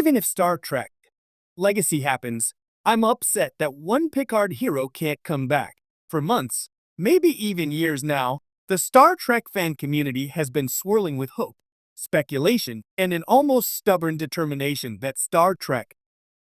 Even if Star Trek Legacy happens, I'm upset that one Picard hero can't come back. For months, maybe even years now, the Star Trek fan community has been swirling with hope, speculation, and an almost stubborn determination that Star Trek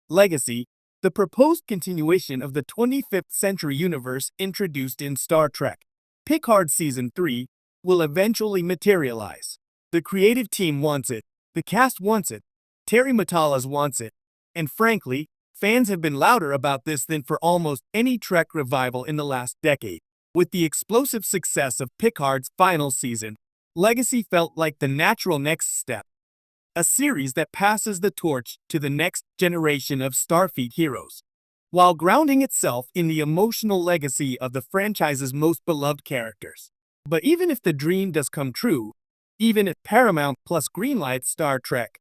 Legacy, the proposed continuation of the 25th century universe introduced in Star Trek Picard Season 3, will eventually materialize. The creative team wants it, the cast wants it, Terry Matalas wants it, and frankly, fans have been louder about this than for almost any Trek revival in the last decade. With the explosive success of Picard's final season, Legacy felt like the natural next step, a series that passes the torch to the next generation of Starfleet heroes, while grounding itself in the emotional legacy of the franchise's most beloved characters. But even if the dream does come true, even if Paramount Plus greenlights Star Trek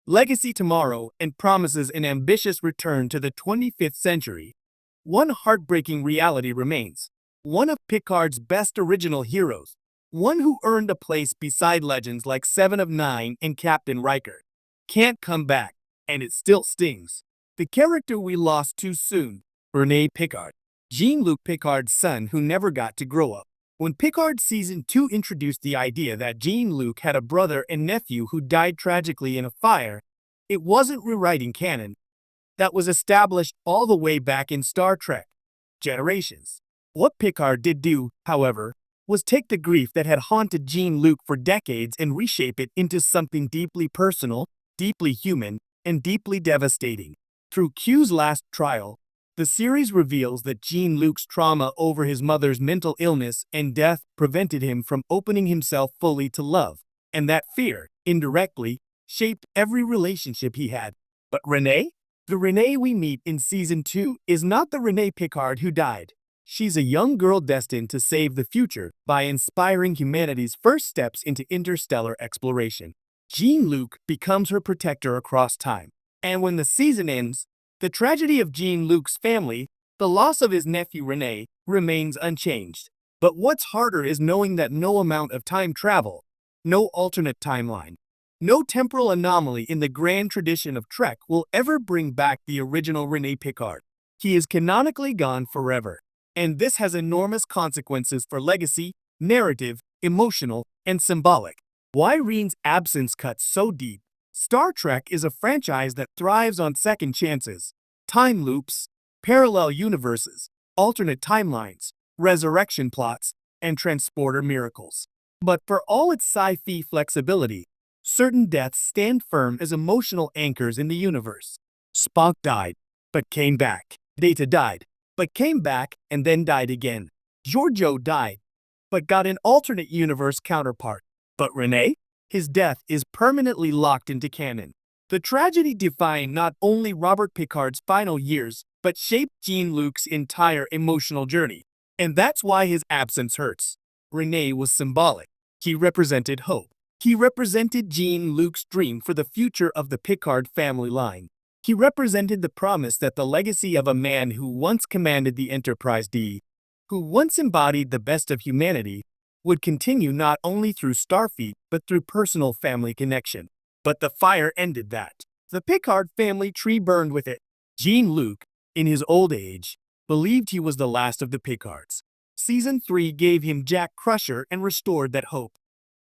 Legacy tomorrow and promises an ambitious return to the 25th century, one heartbreaking reality remains. One of Picard's best original heroes, one who earned a place beside legends like Seven of Nine and Captain Riker, can't come back, and it still stings. The character we lost too soon, Rene Picard, Jean-Luc Picard's son who never got to grow up. When Picard Season 2 introduced the idea that Jean-Luc had a brother and nephew who died tragically in a fire, it wasn't rewriting canon. That was established all the way back in Star Trek Generations. What Picard did do, however, was take the grief that had haunted Jean-Luc for decades and reshape it into something deeply personal, deeply human, and deeply devastating. Through Q's last trial, the series reveals that Jean-Luc's trauma over his mother's mental illness and death prevented him from opening himself fully to love, and that fear, indirectly, shaped every relationship he had. But Renee? The Renee we meet in Season 2 is not the Renee Picard who died. She's a young girl destined to save the future by inspiring humanity's first steps into interstellar exploration. Jean-Luc becomes her protector across time. And when the season ends, the tragedy of Jean-Luc's family, the loss of his nephew Rene, remains unchanged. But what's harder is knowing that no amount of time travel, no alternate timeline, no temporal anomaly in the grand tradition of Trek will ever bring back the original Rene Picard. He is canonically gone forever. And this has enormous consequences for legacy, narrative, emotional, and symbolic. Why Reen's absence cuts so deep? Star Trek is a franchise that thrives on second chances, time loops, parallel universes, alternate timelines, resurrection plots, and transporter miracles. But for all its sci-fi flexibility, certain deaths stand firm as emotional anchors in the universe. Spock died, but came back. Data died, but came back and then died again. Giorgio died, but got an alternate universe counterpart. But Rene? His death is permanently locked into canon. The tragedy defined not only Robert Picard's final years, but shaped Jean-Luc's entire emotional journey. And that's why his absence hurts. Rene was symbolic. He represented hope. He represented Jean-Luc's dream for the future of the Picard family line. He represented the promise that the legacy of a man who once commanded the Enterprise D, who once embodied the best of humanity, would continue not only through Starfleet but through personal family connection. But the fire ended that. The Picard family tree burned with it. Jean-Luc, in his old age, believed he was the last of the Picards. Season 3 gave him Jack Crusher and restored that hope.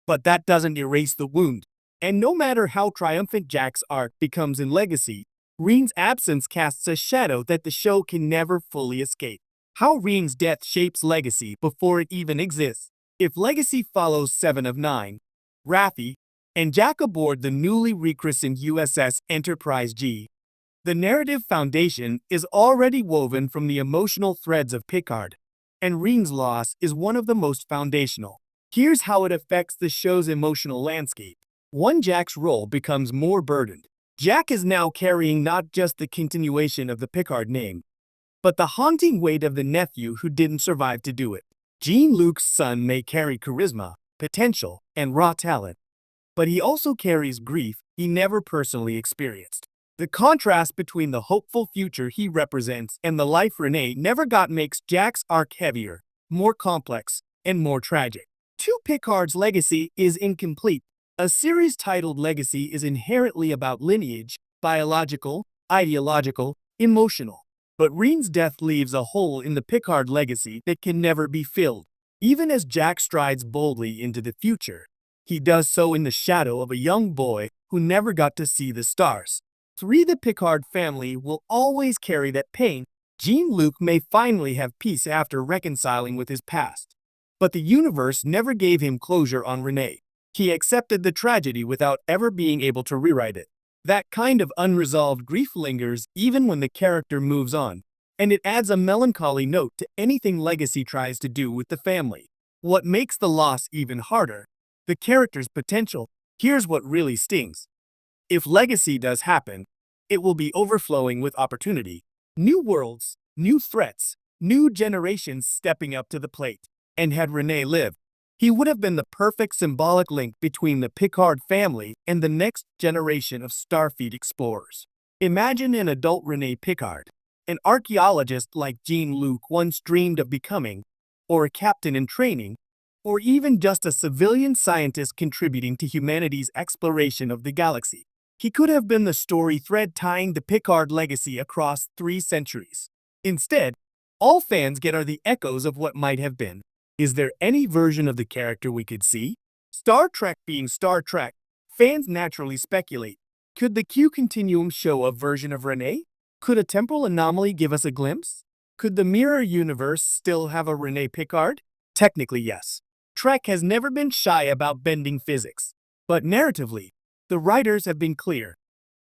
But that doesn't erase the wound. And no matter how triumphant Jack's arc becomes in Legacy, Reen's absence casts a shadow that the show can never fully escape. How Reen's death shapes Legacy before it even exists. If Legacy follows Seven of Nine, Raffi, and Jack aboard the newly rechristened USS Enterprise G, the narrative foundation is already woven from the emotional threads of Picard, and Reen's loss is one of the most foundational. Here's how it affects the show's emotional landscape. 1. Jack's role becomes more burdened. Jack is now carrying not just the continuation of the Picard name, but the haunting weight of the nephew who didn't survive to do it. Jean-Luc's son may carry charisma, potential, and raw talent, but he also carries grief he never personally experienced. The contrast between the hopeful future he represents and the life Rene never got makes Jack's arc heavier, more complex, and more tragic. 2. Picard's legacy is incomplete. A series titled Legacy is inherently about lineage, biological, ideological, emotional. But Reen's death leaves a hole in the Picard legacy that can never be filled. Even as Jack strides boldly into the future, he does so in the shadow of a young boy who never got to see the stars. The Picard family will always carry that pain. Jean-Luc may finally have peace after reconciling with his past. But the universe never gave him closure on Renee. He accepted the tragedy without ever being able to rewrite it. That kind of unresolved grief lingers even when the character moves on, and it adds a melancholy note to anything Legacy tries to do with the family. What makes the loss even harder? The character's potential. Here's what really stings. If Legacy does happen, it will be overflowing with opportunity. New worlds, new threats, new generations stepping up to the plate. And had Renee lived, he would have been the perfect symbolic link between the Picard family and the next generation of Starfleet explorers. Imagine an adult Renee Picard, an archaeologist like Jean-Luc once dreamed of becoming, or a captain in training, or even just a civilian scientist contributing to humanity's exploration of the galaxy. He could have been the story thread tying the Picard legacy across 3 centuries. Instead, all fans get are the echoes of what might have been. Is there any version of the character we could see? Star Trek being Star Trek, fans naturally speculate. Could the Q Continuum show a version of Renee? Could a temporal anomaly give us a glimpse? Could the mirror universe still have a Renee Picard? Technically, yes. Trek has never been shy about bending physics. But narratively, the writers have been clear.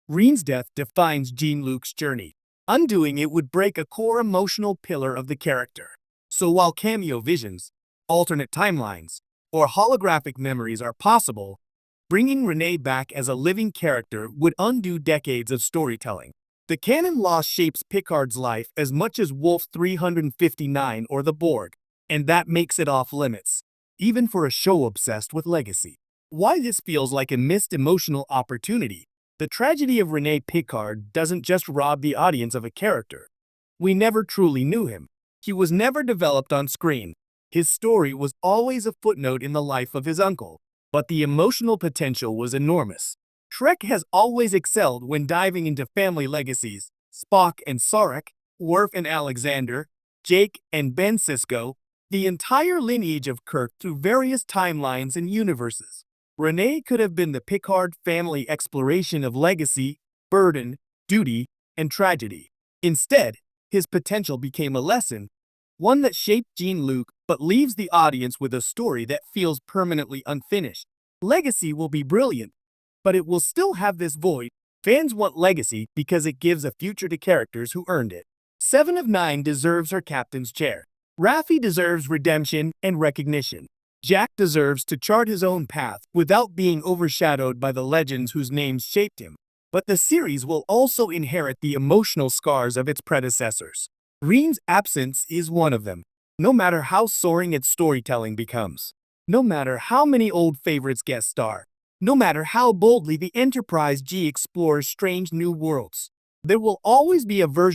Reen's death defines Jean-Luc's journey. Undoing it would break a core emotional pillar of the character. So while cameo visions, alternate timelines, or holographic memories are possible, bringing Renee back as a living character would undo decades of storytelling. The canon loss shapes Picard's life as much as Wolf 359 or the Borg, and that makes it off limits, even for a show obsessed with legacy. Why this feels like a missed emotional opportunity? The tragedy of Renee Picard doesn't just rob the audience of a character. We never truly knew him. He was never developed on screen. His story was always a footnote in the life of his uncle, but the emotional potential was enormous. Trek has always excelled when diving into family legacies. Spock and Sarek, Worf and Alexander, Jake and Ben Sisko, the entire lineage of Kirk through various timelines and universes. Renee could have been the Picard family exploration of legacy, burden, duty, and tragedy. Instead, his potential became a lesson, one that shaped Jean-Luc but leaves the audience with a story that feels permanently unfinished. Legacy will be brilliant, but it will still have this void. Fans want Legacy because it gives a future to characters who earned it. 7 of 9 deserves her captain's chair. Raffi deserves redemption and recognition. Jack deserves to chart his own path without being overshadowed by the legends whose names shaped him. But the series will also inherit the emotional scars of its predecessors. Reen's absence is one of them. No matter how soaring its storytelling becomes, no matter how many old favorites guest star, no matter how boldly the Enterprise G explores strange new worlds, there will always be a version